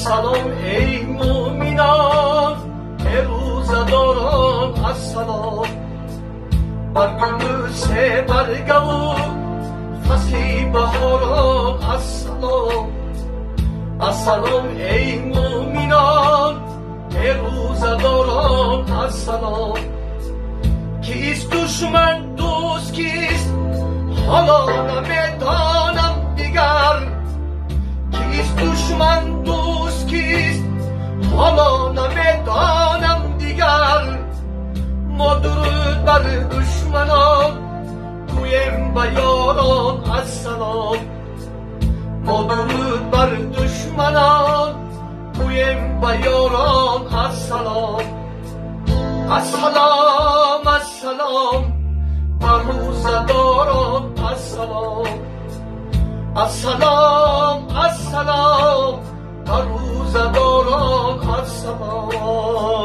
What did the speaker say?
السلام ای مومنان ای روزداران السلام بر گل برگه و فصل بهاران السلام السلام ای مومنان ای روزداران السلام کیست دشمن دوست کیست حالا نمیدانم دیگر کیست دشمن دوست کیست حالا نمیدانم دیگر ما درود بر دشمنان گویم به یاران السلام ما درود بر دشمنان گویم به یاران السلام السلام السلام بر روزداران السلام السلام السلام بر روزداران السلام